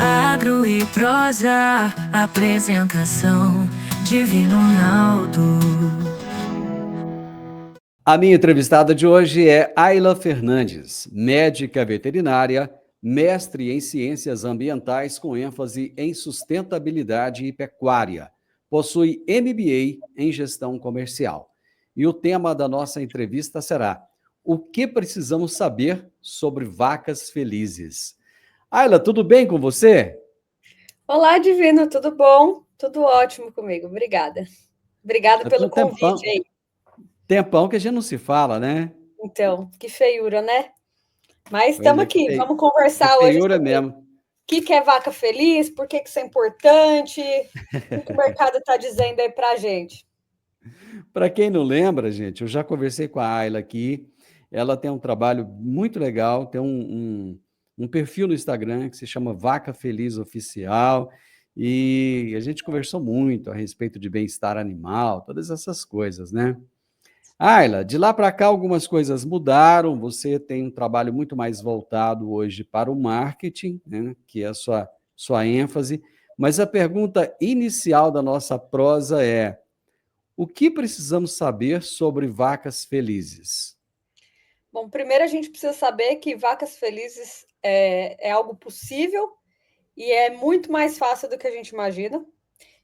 Agro e prosa, apresentação Divino Ronaldo. A minha entrevistada de hoje é Ayla Fernandes, médica veterinária, mestre em ciências ambientais com ênfase em sustentabilidade e pecuária. Possui MBA em gestão comercial. E o tema da nossa entrevista será: o que precisamos saber sobre vacas felizes? Ayla, tudo bem com você? Olá, Divino, tudo bom? Tudo ótimo comigo, obrigada. Obrigada Tem pelo um convite aí. tempão que a gente não se fala, né? Então, que feiura, né? Mas Pois estamos é, aqui, vamos que conversar hoje feiura sobre o mesmo. que é vaca feliz, por que isso é importante, o que o mercado está dizendo aí para a gente. Para quem não lembra, gente, eu já conversei com a Ayla aqui. Ela tem um trabalho muito legal, tem um perfil no Instagram que se chama Vaca Feliz Oficial. E a gente conversou muito a respeito de bem-estar animal, todas essas coisas, né? Ayla, de lá para cá algumas coisas mudaram. Você tem um trabalho muito mais voltado hoje para o marketing, né, que é a sua ênfase. Mas a pergunta inicial da nossa prosa é: o que precisamos saber sobre vacas felizes? Bom, primeiro a gente precisa saber que vacas felizes é algo possível e é muito mais fácil do que a gente imagina.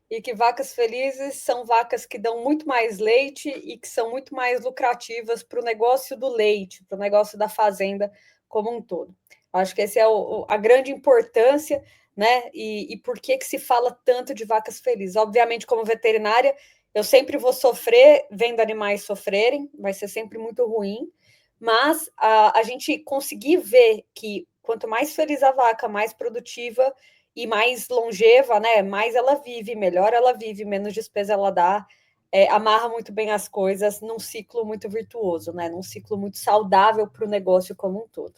E que vacas felizes são vacas que dão muito mais leite e que são muito mais lucrativas para o negócio do leite, para o negócio da fazenda como um todo. Acho que essa é a grande importância, né? E por que se fala tanto de vacas felizes? Obviamente, como veterinária, eu sempre vou sofrer vendo animais sofrerem, vai ser sempre muito ruim, mas a gente conseguir ver que quanto mais feliz a vaca, mais produtiva e mais longeva, né? Mais ela vive, melhor ela vive, menos despesa ela dá, amarra muito bem as coisas num ciclo muito virtuoso, né? Num ciclo muito saudável para o negócio como um todo.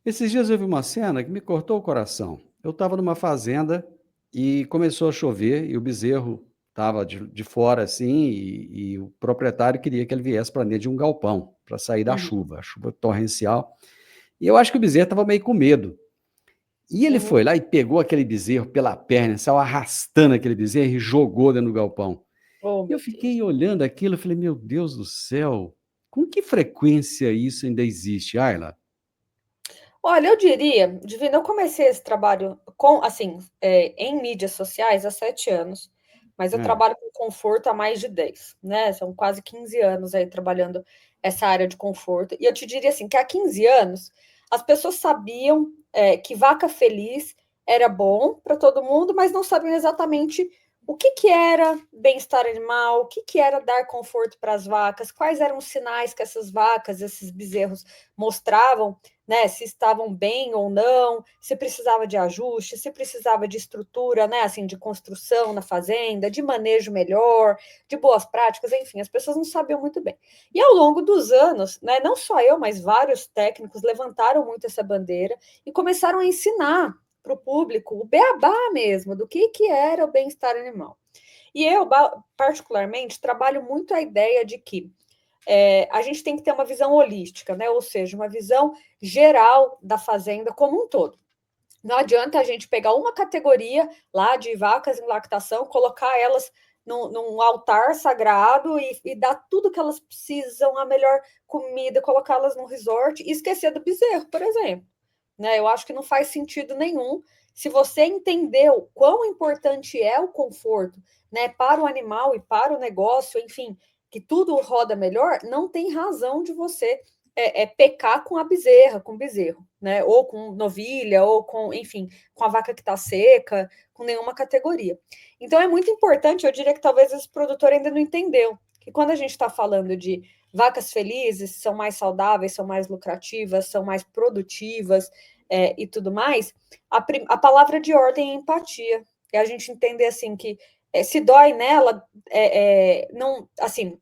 Esses dias eu vi uma cena que me cortou o coração. Eu estava numa fazenda e começou a chover e o bezerro estava de fora assim e o proprietário queria que ele viesse para dentro de um galpão para sair da chuva, a chuva torrencial. E eu acho que o bezerro estava meio com medo. E ele foi lá e pegou aquele bezerro pela perna, saiu arrastando aquele bezerro e jogou dentro do galpão. Oh, E eu meu Deus. fiquei olhando aquilo e falei, meu Deus do céu, com que frequência isso ainda existe, Ayla? Olha, eu diria, Divina, eu comecei esse trabalho em mídias sociais há 7 anos, mas eu É. trabalho com conforto há mais de 10, né? São quase 15 anos aí trabalhando essa área de conforto. E eu te diria assim, que há 15 anos as pessoas sabiam que vaca feliz era bom para todo mundo, mas não sabiam exatamente o que era bem-estar animal, o que era dar conforto para as vacas, quais eram os sinais que essas vacas, esses bezerros mostravam, né, se estavam bem ou não, se precisava de ajuste, se precisava de estrutura, né, assim, de construção na fazenda, de manejo melhor, de boas práticas, enfim, as pessoas não sabiam muito bem. E ao longo dos anos, né, não só eu, mas vários técnicos levantaram muito essa bandeira e começaram a ensinar para o público o beabá mesmo do que era o bem-estar animal. E eu, particularmente, trabalho muito a ideia de que a gente tem que ter uma visão holística, né? Ou seja, uma visão geral da fazenda como um todo. Não adianta a gente pegar uma categoria lá de vacas em lactação, colocar elas num altar sagrado e dar tudo que elas precisam, a melhor comida, colocá-las num resort e esquecer do bezerro, por exemplo. Né? Eu acho que não faz sentido nenhum. Se você entendeu quão importante é o conforto, né, para o animal e para o negócio, enfim, que tudo roda melhor, não tem razão de você pecar com a bezerra, com o bezerro, né? Ou com novilha, ou com, enfim, com a vaca que está seca, com nenhuma categoria. Então é muito importante, eu diria que talvez esse produtor ainda não entendeu, que quando a gente está falando de vacas felizes, são mais saudáveis, são mais lucrativas, são mais produtivas e tudo mais, a palavra de ordem é empatia. É a gente entender assim que se dói nela, não, assim,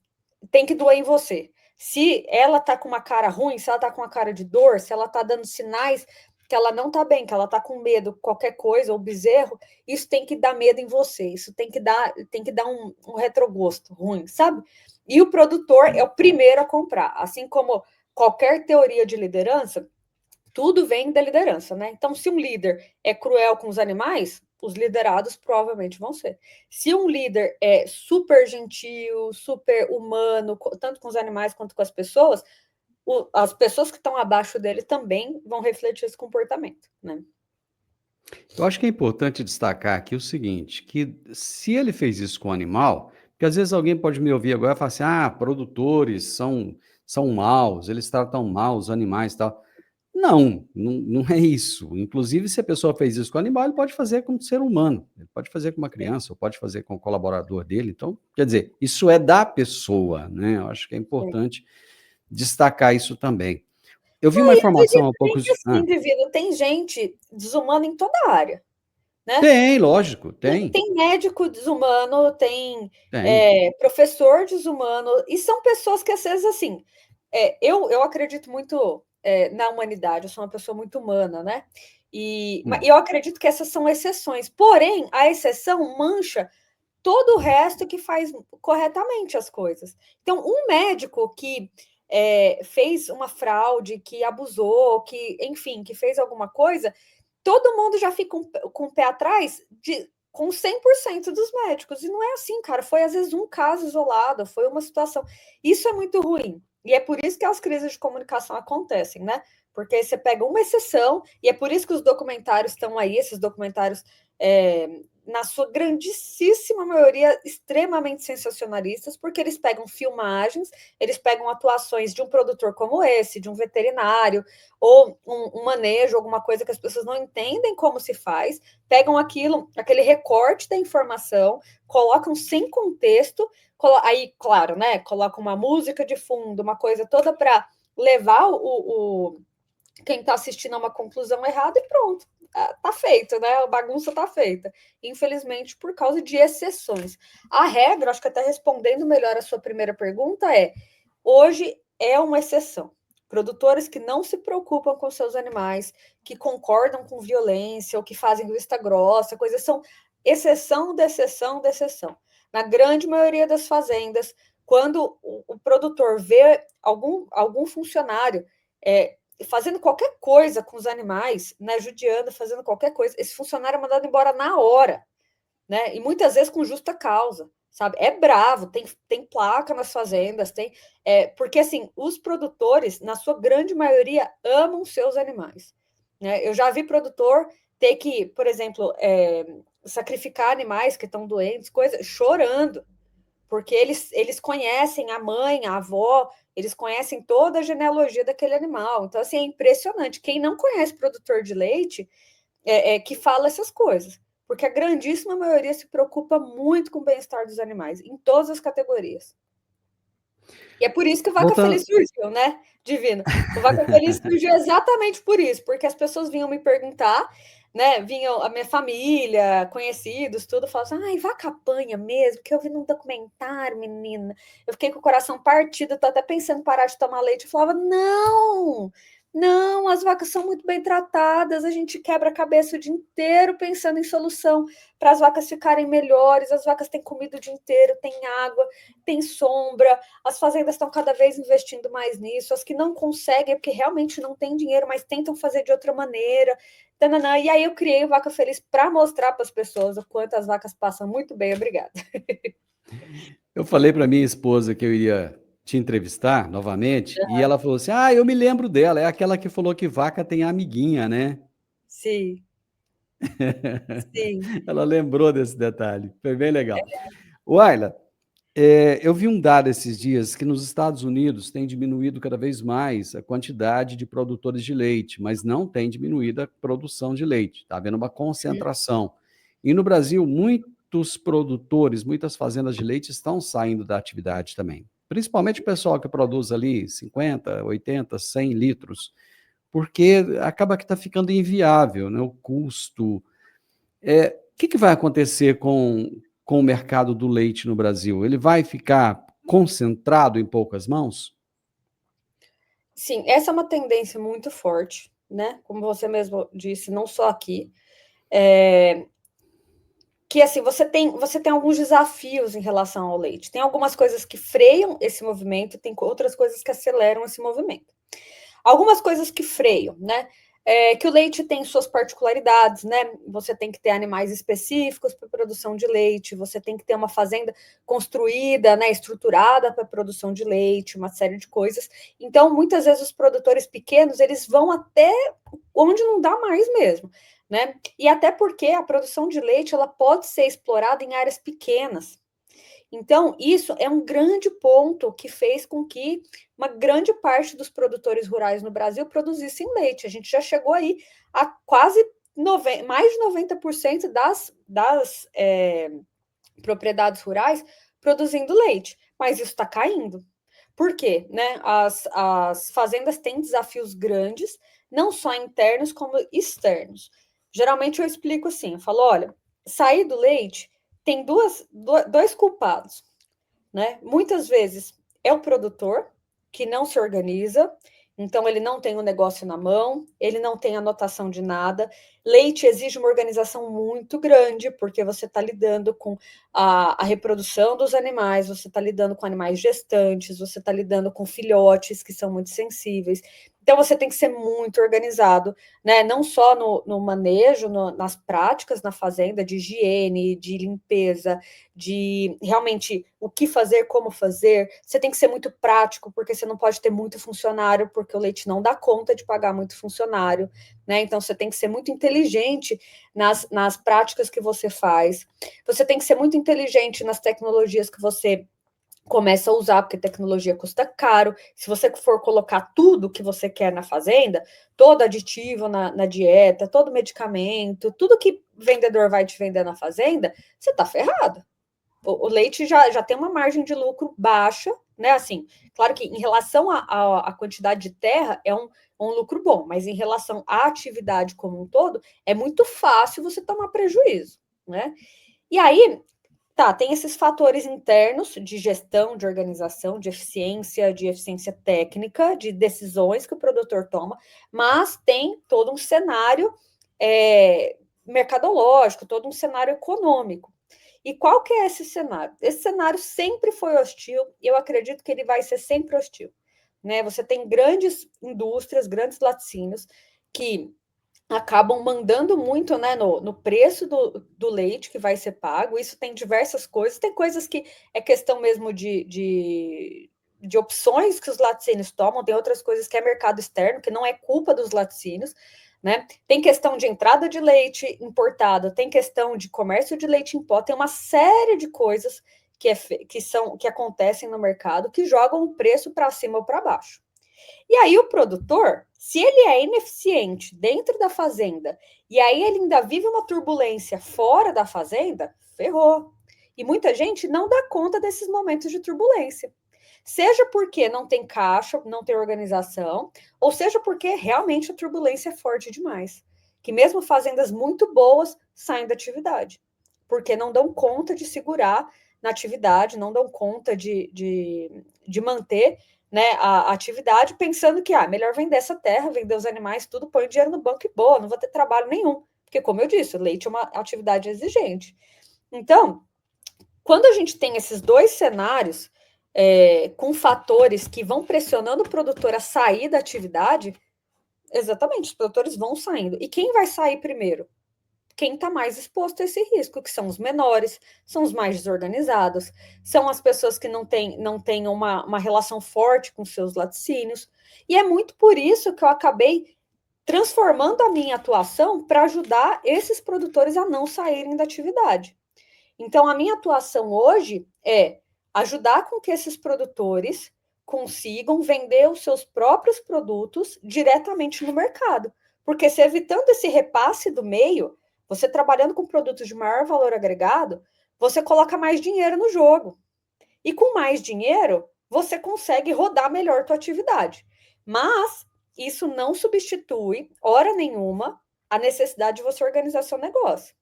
tem que doer em você. Se ela tá com uma cara ruim, se ela tá com uma cara de dor, se ela tá dando sinais que ela não tá bem, que ela tá com medo, qualquer coisa, ou bezerro, isso tem que dar medo em você, isso tem que dar um retrogosto ruim, sabe? E o produtor é o primeiro a comprar, assim como qualquer teoria de liderança, tudo vem da liderança, né? Então, se um líder é cruel com os animais, os liderados provavelmente vão ser. Se um líder é super gentil, super humano, tanto com os animais quanto com as pessoas que estão abaixo dele também vão refletir esse comportamento, né? Eu acho que é importante destacar aqui o seguinte, que se ele fez isso com o animal, porque às vezes alguém pode me ouvir agora e falar assim, produtores são maus, eles tratam mal os animais e tal. Não é isso. Inclusive, se a pessoa fez isso com o animal, ele pode fazer com um ser humano, ele pode fazer com uma criança, ou pode fazer com o colaborador dele. Então, quer dizer, isso é da pessoa, né? Eu acho que é importante destacar isso também. Eu vi uma E acredito informação há poucos que dias. assim, Divino, tem gente desumana em toda a área, né? Tem, lógico, tem. Tem médico desumano, tem Tem. professor desumano, e são pessoas que às vezes assim. Eu acredito muito na humanidade, eu sou uma pessoa muito humana, né? E eu acredito que essas são exceções. Porém, a exceção mancha todo o resto que faz corretamente as coisas. Então, um médico que fez uma fraude, que abusou, que, enfim, que fez alguma coisa, todo mundo já fica com o pé atrás com 100% dos médicos. E não é assim, cara. Foi, às vezes, um caso isolado, foi uma situação. Isso é muito ruim. E é por isso que as crises de comunicação acontecem, né? Porque você pega uma exceção, e é por isso que os documentários estão aí, esses documentários, na sua grandíssima maioria, extremamente sensacionalistas, porque eles pegam filmagens, eles pegam atuações de um produtor como esse, de um veterinário, ou um manejo, alguma coisa que as pessoas não entendem como se faz, pegam aquele recorte da informação, colocam sem contexto, aí, claro, né, colocam uma música de fundo, uma coisa toda para levar quem está assistindo a uma conclusão errada e pronto. Tá feito, né? A bagunça tá feita. Infelizmente, por causa de exceções. A regra, acho que até respondendo melhor a sua primeira pergunta, hoje é uma exceção. Produtores que não se preocupam com seus animais, que concordam com violência ou que fazem vista grossa, coisas são exceção da exceção da exceção. Na grande maioria das fazendas, quando o produtor vê algum funcionário fazendo qualquer coisa com os animais, né, judiando, fazendo qualquer coisa, esse funcionário é mandado embora na hora, né? E muitas vezes com justa causa, sabe? É bravo, tem placa nas fazendas, porque assim, os produtores, na sua grande maioria, amam seus animais, né? Eu já vi produtor ter que, por exemplo, sacrificar animais que estão doentes, chorando, porque eles conhecem a mãe, a avó, eles conhecem toda a genealogia daquele animal. Então, assim, é impressionante. Quem não conhece produtor de leite que fala essas coisas, porque a grandíssima maioria se preocupa muito com o bem-estar dos animais, em todas as categorias. E é por isso que o Vaca Voltando, Feliz surgiu, né, Divino? O Vaca Feliz surgiu exatamente por isso, porque as pessoas vinham me perguntar, né, vinham a minha família, conhecidos, tudo, falavam assim, ai, vaca apanha mesmo, que eu vi num documentário, menina. Eu fiquei com o coração partido, tô até pensando em parar de tomar leite. Eu falava, não, as vacas são muito bem tratadas, a gente quebra a cabeça o dia inteiro pensando em solução para as vacas ficarem melhores, as vacas têm comida o dia inteiro, tem água, tem sombra, as fazendas estão cada vez investindo mais nisso, as que não conseguem é porque realmente não tem dinheiro, mas tentam fazer de outra maneira. Tananã. E aí eu criei o Vaca Feliz para mostrar para as pessoas o quanto as vacas passam muito bem. Obrigada. eu falei para minha esposa que eu iria te entrevistar novamente, e ela falou assim: eu me lembro dela, é aquela que falou que vaca tem amiguinha, né? Sim, sim. Ela lembrou desse detalhe, foi bem legal. Waila, eu vi um dado esses dias que nos Estados Unidos tem diminuído cada vez mais a quantidade de produtores de leite, mas não tem diminuído a produção de leite. Está havendo uma concentração. E no Brasil, muitos produtores, muitas fazendas de leite estão saindo da atividade também. Principalmente o pessoal que produz ali 50, 80, 100 litros, porque acaba que está ficando inviável, né? O custo. O que vai acontecer com o mercado do leite no Brasil? Ele vai ficar concentrado em poucas mãos? Sim, essa é uma tendência muito forte, né? Como você mesmo disse, não só aqui. Que assim, você tem alguns desafios em relação ao leite. Tem algumas coisas que freiam esse movimento, tem outras coisas que aceleram esse movimento. Algumas coisas que freiam, né? que o leite tem suas particularidades, né? Você tem que ter animais específicos para produção de leite, você tem que ter uma fazenda construída, né, estruturada para produção de leite, uma série de coisas. Então, muitas vezes os produtores pequenos, eles vão até onde não dá mais mesmo, né? E até porque a produção de leite, ela pode ser explorada em áreas pequenas. Então, isso é um grande ponto que fez com que uma grande parte dos produtores rurais no Brasil produzissem leite. A gente já chegou aí a quase mais de 90% das propriedades rurais produzindo leite, mas isso está caindo. Por quê? Né? As fazendas têm desafios grandes, não só internos como externos. Geralmente eu explico assim, eu falo, olha, sair do leite tem dois culpados, né? Muitas vezes é o produtor que não se organiza, então ele não tem o negócio na mão, ele não tem anotação de nada. Leite exige uma organização muito grande, porque você está lidando com a reprodução dos animais, você está lidando com animais gestantes, você está lidando com filhotes que são muito sensíveis. Então você tem que ser muito organizado, né? Não só no manejo, nas práticas na fazenda, de higiene, de limpeza, de realmente o que fazer, como fazer. Você tem que ser muito prático, porque você não pode ter muito funcionário, porque o leite não dá conta de pagar muito funcionário, né? Então você tem que ser muito inteligente nas práticas que você faz. Você tem que ser muito inteligente nas tecnologias que você começa a usar, porque tecnologia custa caro. Se você for colocar tudo que você quer na fazenda, todo aditivo na dieta, todo medicamento, tudo que o vendedor vai te vender na fazenda, você está ferrado. O leite já tem uma margem de lucro baixa, né? Assim, claro que em relação à quantidade de terra é um lucro bom, mas em relação à atividade como um todo, é muito fácil você tomar prejuízo, né? E aí, tá, tem esses fatores internos de gestão, de organização, de eficiência técnica, de decisões que o produtor toma, mas tem todo um cenário mercadológico, todo um cenário econômico. E qual que é esse cenário? Esse cenário sempre foi hostil, e eu acredito que ele vai ser sempre hostil, né? Você tem grandes indústrias, grandes laticínios, que acabam mandando muito, né, no preço do leite que vai ser pago. Isso tem diversas coisas, tem coisas que é questão mesmo de opções que os laticínios tomam, tem outras coisas que é mercado externo, que não é culpa dos laticínios, né? Tem questão de entrada de leite importado, tem questão de comércio de leite em pó, tem uma série de coisas que acontecem no mercado que jogam o preço para cima ou para baixo. E aí o produtor, se ele é ineficiente dentro da fazenda, e aí ele ainda vive uma turbulência fora da fazenda, ferrou. E muita gente não dá conta desses momentos de turbulência. Seja porque não tem caixa, não tem organização, ou seja porque realmente a turbulência é forte demais. Que mesmo fazendas muito boas saem da atividade, porque não dão conta de segurar na atividade, não dão conta de manter, né, a atividade, pensando que melhor vender essa terra, vender os animais, tudo, põe o dinheiro no banco e boa, não vou ter trabalho nenhum. Porque, como eu disse, o leite é uma atividade exigente. Então, quando a gente tem esses dois cenários com fatores que vão pressionando o produtor a sair da atividade, exatamente, os produtores vão saindo. E quem vai sair primeiro? Quem está mais exposto a esse risco, que são os menores, são os mais desorganizados, são as pessoas que não têm uma relação forte com seus laticínios. E é muito por isso que eu acabei transformando a minha atuação para ajudar esses produtores a não saírem da atividade. Então, a minha atuação hoje é ajudar com que esses produtores consigam vender os seus próprios produtos diretamente no mercado. Porque se evitando esse repasse do meio, você trabalhando com produtos de maior valor agregado, você coloca mais dinheiro no jogo. E com mais dinheiro, você consegue rodar melhor a tua atividade. Mas isso não substitui, hora nenhuma, a necessidade de você organizar seu negócio,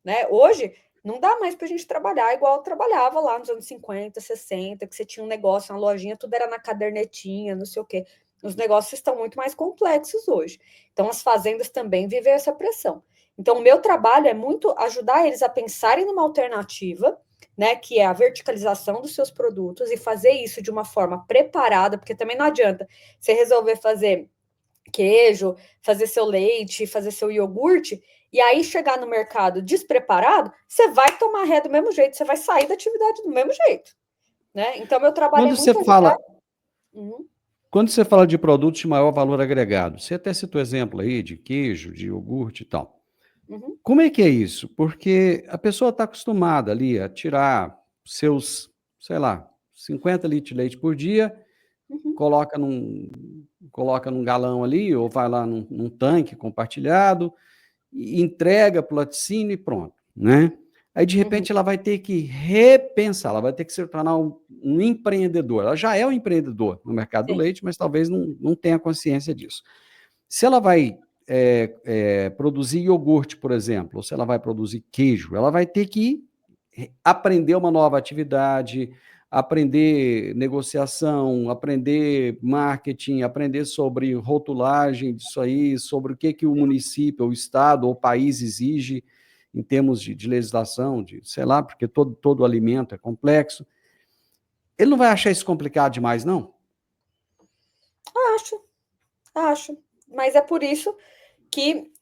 né? Hoje, não dá mais para a gente trabalhar igual eu trabalhava lá nos anos 50, 60, que você tinha um negócio, uma lojinha, tudo era na cadernetinha, não sei o quê. Os negócios estão muito mais complexos hoje. Então, as fazendas também vivem essa pressão. Então, o meu trabalho é muito ajudar eles a pensarem numa alternativa, né, que é a verticalização dos seus produtos e fazer isso de uma forma preparada, porque também não adianta você resolver fazer queijo, fazer seu leite, fazer seu iogurte, e aí chegar no mercado despreparado, você vai tomar ré do mesmo jeito, você vai sair da atividade do mesmo jeito, né? Então, meu trabalho é Quando você muito ajudar. fala, quando você fala de produtos de maior valor agregado, você até citou exemplo aí de queijo, de iogurte e tal. Uhum. Como é que é isso? Porque a pessoa está acostumada ali a tirar seus, sei lá, 50 litros de leite por dia, Uhum. coloca num galão ali, ou vai lá num tanque compartilhado, e entrega para o laticínio e pronto, né? Aí, de repente, ela vai ter que repensar, ela vai ter que se tornar um empreendedor. Ela já é um empreendedor no mercado do Sim. leite, mas talvez não tenha consciência disso. Se ela vai produzir iogurte, por exemplo, ou se ela vai produzir queijo, ela vai ter que aprender uma nova atividade, aprender negociação, aprender marketing, aprender sobre rotulagem disso aí, sobre o que o município, o estado ou o país exige em termos de legislação, de, sei lá, porque todo alimento é complexo. Ele não vai achar isso complicado demais, não? Acho. Mas é por isso que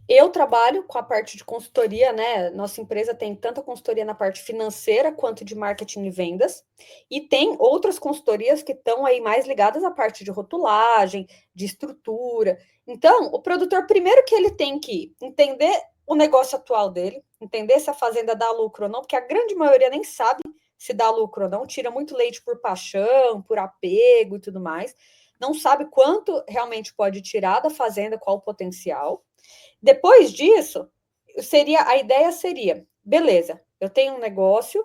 eu trabalho com a parte de consultoria, né? Nossa empresa tem tanto a consultoria na parte financeira quanto de marketing e vendas, e tem outras consultorias que estão aí mais ligadas à parte de rotulagem, de estrutura. Então, o produtor, primeiro que ele tem que entender o negócio atual dele, entender se a fazenda dá lucro ou não, porque a grande maioria nem sabe se dá lucro ou não, tira muito leite por paixão, por apego e tudo mais, não sabe quanto realmente pode tirar da fazenda, qual o potencial. Depois disso, a ideia seria, beleza, eu tenho um negócio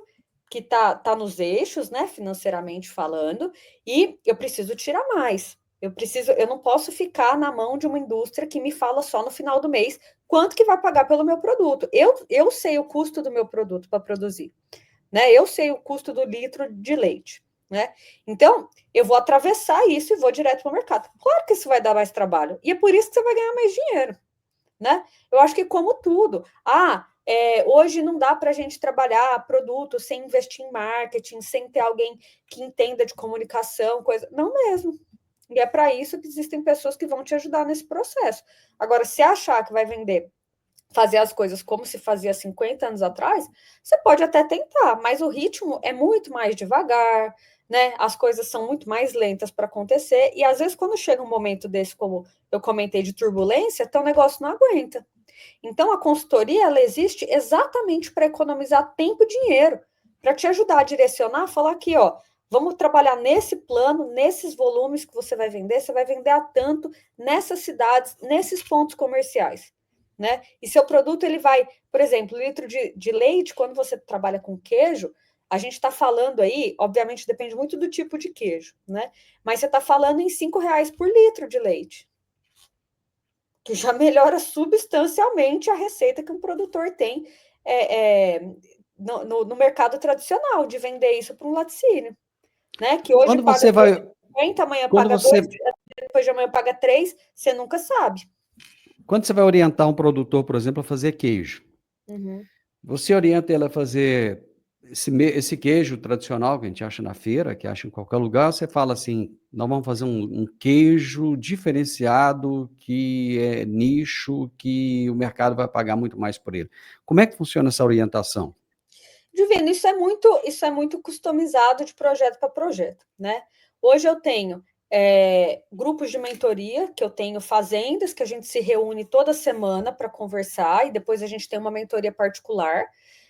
que tá nos eixos, né, financeiramente falando, e eu preciso tirar mais. Eu não posso ficar na mão de uma indústria que me fala só no final do mês quanto que vai pagar pelo meu produto. Eu sei o custo do meu produto para produzir, né? Eu sei o custo do litro de leite, né? Então, eu vou atravessar isso e vou direto para o mercado. Claro que isso vai dar mais trabalho, e é por isso que você vai ganhar mais dinheiro, né? Eu acho que como tudo, hoje não dá para a gente trabalhar produto sem investir em marketing, sem ter alguém que entenda de comunicação, coisa. Não mesmo. E é para isso que existem pessoas que vão te ajudar nesse processo. Agora, se achar que vai vender, fazer as coisas como se fazia 50 anos atrás, você pode até tentar, mas o ritmo é muito mais devagar, né? As coisas são muito mais lentas para acontecer, e às vezes, quando chega um momento desse, como eu comentei, de turbulência, teu negócio não aguenta. Então, a consultoria, ela existe exatamente para economizar tempo e dinheiro, para te ajudar a direcionar, falar aqui, ó, vamos trabalhar nesse plano, nesses volumes que você vai vender a tanto, nessas cidades, nesses pontos comerciais, né? E seu produto, ele vai, por exemplo, litro de leite, quando você trabalha com queijo, a gente está falando aí, obviamente depende muito do tipo de queijo, né? Mas você está falando em R$ 5 por litro de leite, que já melhora substancialmente a receita que um produtor tem no mercado tradicional, de vender isso para um laticínio, né? Que hoje Quando paga você vai, 50, amanhã quando paga 2, você, depois de amanhã paga 3, você nunca sabe. quando você vai orientar um produtor, por exemplo, a fazer queijo, Uhum. você orienta ele a fazer esse queijo tradicional que a gente acha na feira, que acha em qualquer lugar, você fala assim, nós vamos fazer um queijo diferenciado, que é nicho, que o mercado vai pagar muito mais por ele. Como é que funciona essa orientação? Divino, isso é muito customizado de projeto para projeto, né? Hoje eu tenho grupos de mentoria, que eu tenho fazendas, que a gente se reúne toda semana para conversar, e depois a gente tem uma mentoria particular,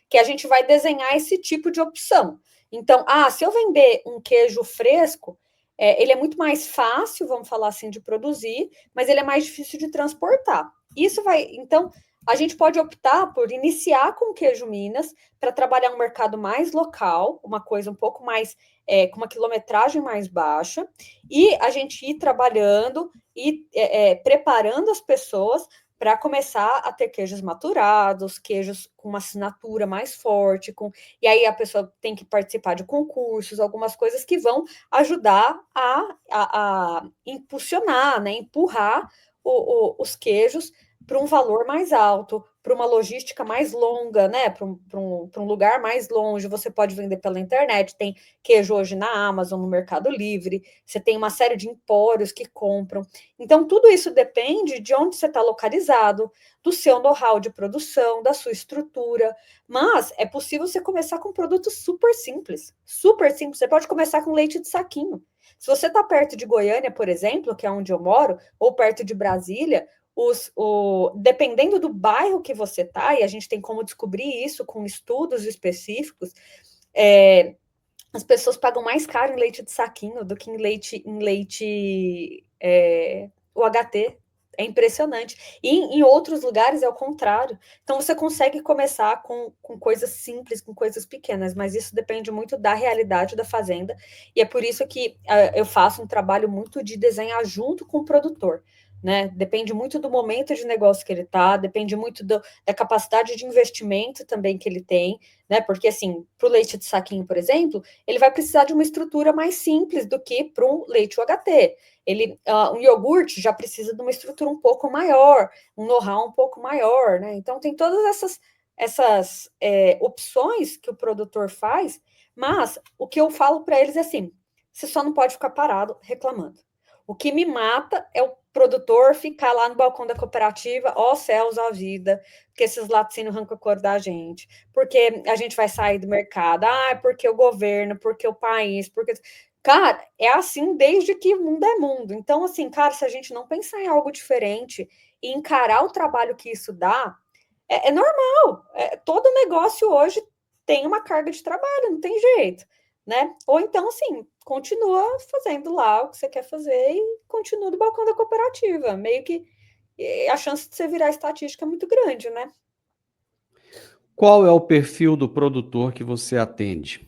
que a gente vai desenhar esse tipo de opção. Então, se eu vender um queijo fresco, ele é muito mais fácil, vamos falar assim, de produzir, mas ele é mais difícil de transportar. Então, a gente pode optar por iniciar com queijo Minas, para trabalhar um mercado mais local, uma coisa um pouco mais, com uma quilometragem mais baixa, e a gente ir trabalhando e preparando as pessoas para começar a ter queijos maturados, queijos com uma assinatura mais forte, e aí a pessoa tem que participar de concursos, algumas coisas que vão ajudar a impulsionar, né, empurrar os queijos para um valor mais alto, para uma logística mais longa, né? Para um lugar mais longe, você pode vender pela internet. Tem queijo hoje na Amazon, no Mercado Livre, você tem uma série de empórios que compram. Então, tudo isso depende de onde você está localizado, do seu know-how de produção, da sua estrutura. Mas é possível você começar com produtos super simples. Super simples. Você pode começar com leite de saquinho. Se você está perto de Goiânia, por exemplo, que é onde eu moro, ou perto de Brasília, dependendo do bairro que você está, e a gente tem como descobrir isso com estudos específicos, as pessoas pagam mais caro em leite de saquinho do que em leite UHT. É impressionante. E em outros lugares é o contrário. Então você consegue começar com coisas simples, com coisas pequenas, mas isso depende muito da realidade da fazenda. E é por isso que eu faço um trabalho muito de desenhar junto com o produtor. Né? Depende muito do momento de negócio que ele está, depende muito da capacidade de investimento também que ele tem, né? Porque assim, para o leite de saquinho, por exemplo, ele vai precisar de uma estrutura mais simples do que para um leite UHT. Um iogurte já precisa de uma estrutura um pouco maior, um know-how um pouco maior, né? Então tem todas essas opções que o produtor faz, mas o que eu falo para eles é assim: você só não pode ficar parado reclamando. O que me mata é o produtor ficar lá no balcão da cooperativa, ó céus, ó vida, porque esses laticínios arrancam a cor da gente, porque a gente vai sair do mercado, porque o governo, porque o país, porque... Cara, é assim desde que o mundo é mundo. Então, assim, cara, se a gente não pensar em algo diferente e encarar o trabalho que isso dá, é normal. Todo negócio hoje tem uma carga de trabalho, não tem jeito, né? Ou então, assim, continua fazendo lá o que você quer fazer e continua do balcão da cooperativa. Meio que a chance de você virar estatística é muito grande, né? Qual é o perfil do produtor que você atende?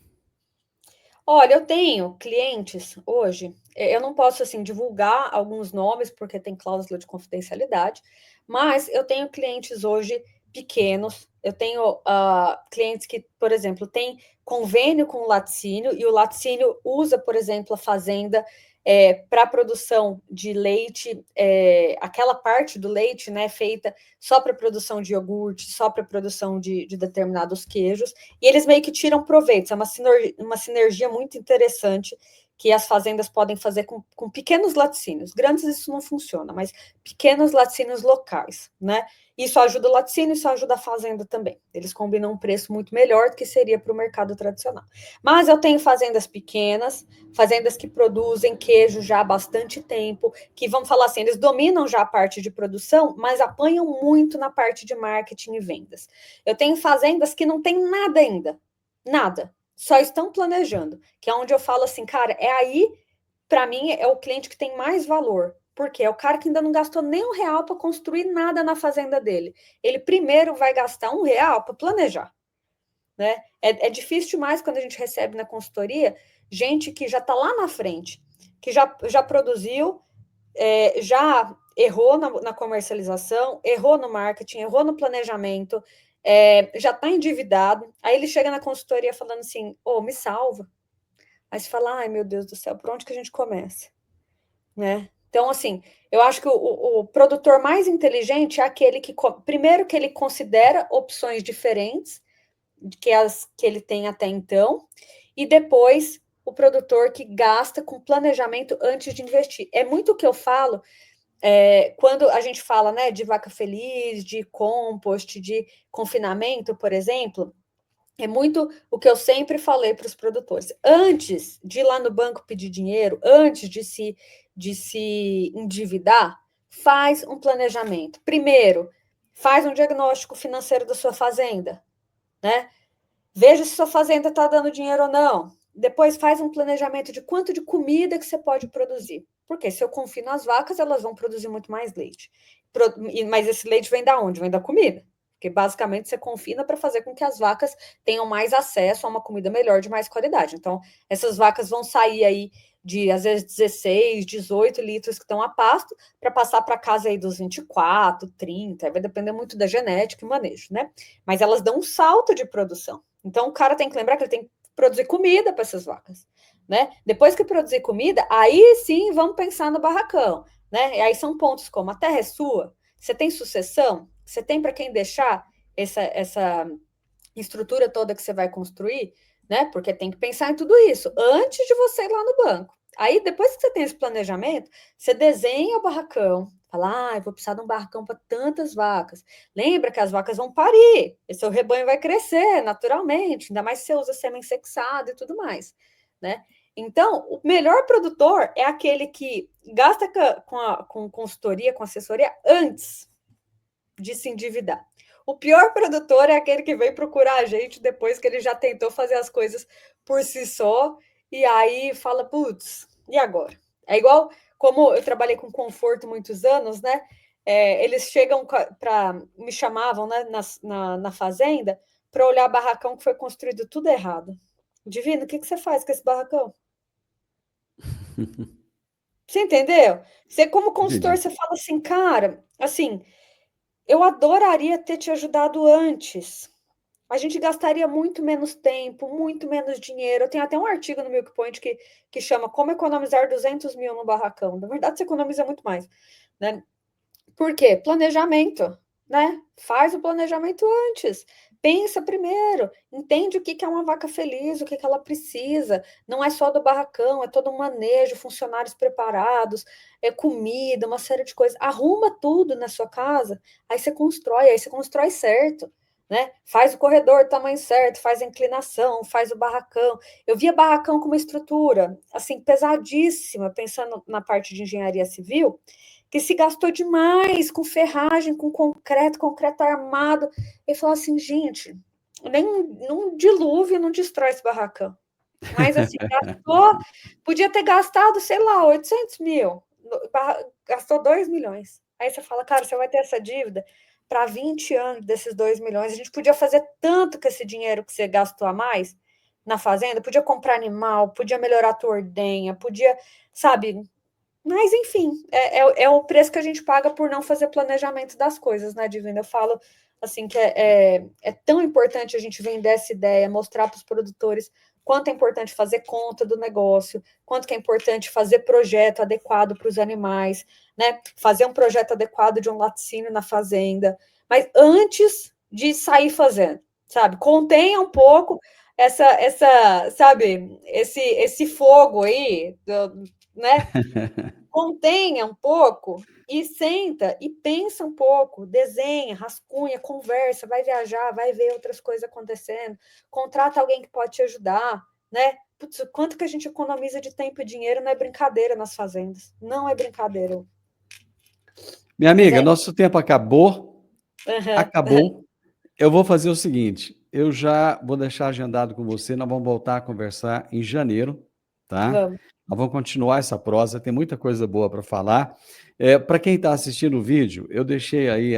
Olha, eu tenho clientes hoje, eu não posso, assim, divulgar alguns nomes, porque tem cláusula de confidencialidade, mas eu tenho clientes hoje pequenos, eu tenho clientes que, por exemplo, têm convênio com o laticínio, e o laticínio usa, por exemplo, a fazenda para a produção de leite, aquela parte do leite, né, feita só para produção de iogurte, só para produção de determinados queijos, e eles meio que tiram proveito. É uma sinergia muito interessante que as fazendas podem fazer com pequenos laticínios. Grandes isso não funciona, mas pequenos laticínios locais, né? Isso ajuda o laticínio, isso ajuda a fazenda também. Eles combinam um preço muito melhor do que seria para o mercado tradicional. Mas eu tenho fazendas pequenas, fazendas que produzem queijo já há bastante tempo, que, vamos falar assim, eles dominam já a parte de produção, mas apanham muito na parte de marketing e vendas. Eu tenho fazendas que não tem nada ainda, nada, só estão planejando, que é onde eu falo assim, cara, aí, para mim, é o cliente que tem mais valor, porque é o cara que ainda não gastou nem R$ 1 para construir nada na fazenda dele. Ele primeiro vai gastar R$ 1 para planejar, né? É difícil demais quando a gente recebe na consultoria gente que já está lá na frente, que já produziu, já errou na comercialização, errou no marketing, errou no planejamento, já está endividado. Aí ele chega na consultoria falando assim: me salva. Aí você fala: ai meu Deus do céu, por onde que a gente começa? Né? Então, assim, eu acho que o produtor mais inteligente é aquele que, primeiro, que ele considera opções diferentes que as que ele tem até então, e depois o produtor que gasta com planejamento antes de investir. É muito o que eu falo quando a gente fala, né, de vaca feliz, de compost, de confinamento, por exemplo. É muito o que eu sempre falei para os produtores. Antes de ir lá no banco pedir dinheiro, antes de se endividar, faz um planejamento. Primeiro, faz um diagnóstico financeiro da sua fazenda, né? Veja se sua fazenda está dando dinheiro ou não. Depois faz um planejamento de quanto de comida que você pode produzir. Porque se eu confio nas vacas, elas vão produzir muito mais leite. Mas esse leite vem da onde? Vem da comida. Porque basicamente você confina para fazer com que as vacas tenham mais acesso a uma comida melhor, de mais qualidade. Então, essas vacas vão sair aí de, às vezes, 16, 18 litros que estão a pasto, para passar para casa aí dos 24, 30, vai depender muito da genética e manejo, né? Mas elas dão um salto de produção. Então, o cara tem que lembrar que ele tem que produzir comida para essas vacas, né? Depois que produzir comida, aí sim vamos pensar no barracão, né? E aí são pontos como: a terra é sua, Você tem sucessão? Você tem para quem deixar essa estrutura toda que você vai construir, né? Porque tem que pensar em tudo isso antes de você ir lá no banco. Aí, depois que você tem esse planejamento, você desenha o barracão, fala, eu vou precisar de um barracão para tantas vacas. Lembra que as vacas vão parir, e seu rebanho vai crescer naturalmente, ainda mais se você usa sêmen sexado e tudo mais, né? Então, o melhor produtor é aquele que gasta com consultoria, com assessoria, antes de se endividar. O pior produtor é aquele que vem procurar a gente depois que ele já tentou fazer as coisas por si só, e aí fala, putz, e agora? É igual, como eu trabalhei com conforto muitos anos, né? Eles chegam me chamavam, né, na fazenda para olhar barracão que foi construído tudo errado. Divino, o que você faz com esse barracão? Você entendeu? Você, como consultor, Entendi. você fala assim, cara, assim, eu adoraria ter te ajudado antes. A gente gastaria muito menos tempo, muito menos dinheiro. Eu tenho até um artigo no Milk Point que chama Como Economizar 200 mil no barracão. Na verdade, você economiza muito mais, né? Por quê? Planejamento, né? Faz o planejamento antes. Pensa primeiro, entende o que é uma vaca feliz, o que ela precisa. Não é só do barracão, é todo um manejo, funcionários preparados, é comida, uma série de coisas. Arruma tudo na sua casa, aí você constrói certo, né? Faz o corredor do tamanho certo, faz a inclinação, faz o barracão. Eu via barracão com uma estrutura, assim, pesadíssima, pensando na parte de engenharia civil, que se gastou demais com ferragem, com concreto armado. Ele falou assim, gente, nem um dilúvio não destrói esse barracão. Mas assim, podia ter gastado, sei lá, 800 mil, gastou 2 milhões. Aí você fala, cara, você vai ter essa dívida para 20 anos desses 2 milhões. A gente podia fazer tanto com esse dinheiro que você gastou a mais na fazenda, podia comprar animal, podia melhorar a tua ordenha, podia, sabe, mas, enfim, é o preço que a gente paga por não fazer planejamento das coisas, né, Divina? Eu falo, assim, que é tão importante a gente vender essa ideia, mostrar para os produtores quanto é importante fazer conta do negócio, quanto que é importante fazer projeto adequado para os animais, né? Fazer um projeto adequado de um laticínio na fazenda, mas antes de sair fazendo, sabe? Contenha um pouco sabe, esse fogo aí, né? Contenha um pouco e senta e pensa um pouco, desenha, rascunha, conversa, vai viajar, vai ver outras coisas acontecendo, contrata alguém que pode te ajudar, né? Putz, quanto que a gente economiza de tempo e dinheiro não é brincadeira nas fazendas, não é brincadeira. Minha Mas amiga, nosso tempo acabou. Uhum. Acabou. Eu vou fazer o seguinte, eu já vou deixar agendado com você, nós vamos voltar a conversar em janeiro, tá? Vamos. Nós vamos continuar essa prosa, tem muita coisa boa para falar. Para quem está assistindo o vídeo, eu deixei aí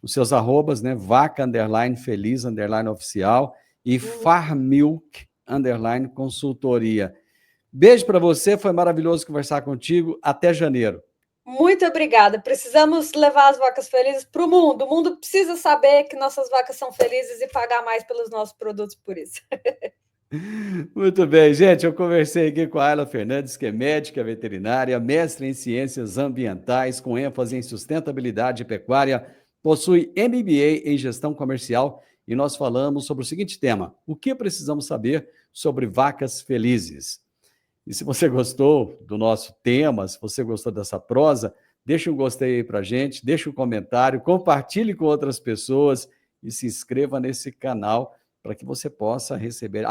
os seus arrobas, né? Vaca, _feliz, _oficial e Farmilk, consultoria. Beijo para você, foi maravilhoso conversar contigo. Até janeiro. Muito obrigada. Precisamos levar as vacas felizes para o mundo. O mundo precisa saber que nossas vacas são felizes e pagar mais pelos nossos produtos por isso. Muito bem, gente. Eu conversei aqui com a Ayla Fernandes, que é médica veterinária, mestre em ciências ambientais, com ênfase em sustentabilidade pecuária, possui MBA em gestão comercial e nós falamos sobre o seguinte tema: o que precisamos saber sobre vacas felizes? E se você gostou do nosso tema, se você gostou dessa prosa, deixa um gostei aí pra gente, deixa um comentário, compartilhe com outras pessoas e se inscreva nesse canal para que você possa receber.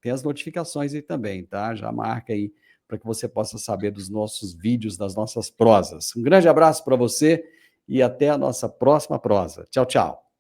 Tem as notificações aí também, tá? Já marca aí para que você possa saber dos nossos vídeos, das nossas prosas. Um grande abraço para você e até a nossa próxima prosa. Tchau, tchau.